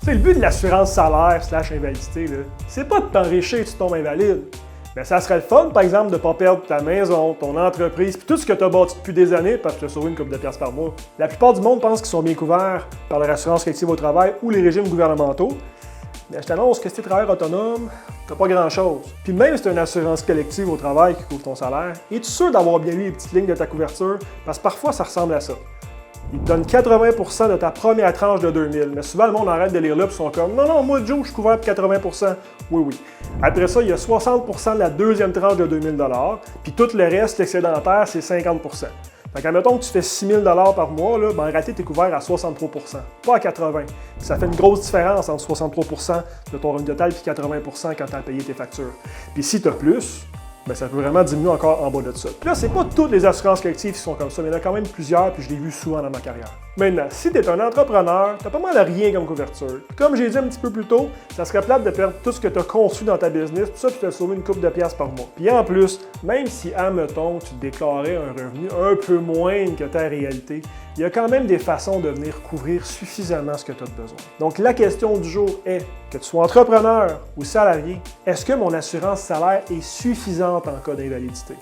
Tu sais, le but de l'assurance salaire / invalidité, c'est pas de t'enrichir si tu tombes invalide. Mais ça serait le fun, par exemple, de ne pas perdre ta maison, ton entreprise, puis tout ce que tu as bâti depuis des années parce que tu as sauvé une couple de piastres par mois. La plupart du monde pense qu'ils sont bien couverts par leur assurance collective au travail ou les régimes gouvernementaux. Mais je t'annonce que si tu es travailleur autonome, t'as pas grand-chose. Puis même si tu as une assurance collective au travail qui couvre ton salaire, es-tu sûr d'avoir bien lu les petites lignes de ta couverture? Parce que parfois, ça ressemble à ça. Ils te donnent 80% de ta première tranche de 2000, mais souvent le monde arrête de lire là et sont comme « Non, moi Joe, je suis couvert pour 80%. » Oui. Après ça, il y a 60% de la deuxième tranche de 2000 $, puis tout le reste, l'excédentaire, c'est 50%. Fait qu'admettons que tu fais 6 000 $ par mois, en réalité, tu es couvert à 63%, pas à 80%. Puis ça fait une grosse différence entre 63% de ton revenu total et 80% quand tu as payé tes factures. Puis si tu as plus, ça peut vraiment diminuer encore en bas de ça. Puis là, c'est pas toutes les assurances collectives qui sont comme ça, mais il y en a quand même plusieurs, puis je l'ai vu souvent dans ma carrière. Maintenant, si tu es un entrepreneur, tu n'as pas mal à rien comme couverture. Puis comme j'ai dit un petit peu plus tôt, ça serait plate de perdre tout ce que tu as conçu dans ta business, puis ça, tu t'as sauvé une couple de piastres par mois. Puis en plus, même si, admettons, tu déclarais un revenu un peu moindre que ta réalité, il y a quand même des façons de venir couvrir suffisamment ce que tu as besoin. Donc la question du jour est, que tu sois entrepreneur ou salarié, est-ce que mon assurance salaire est suffisante en cas d'invalidité?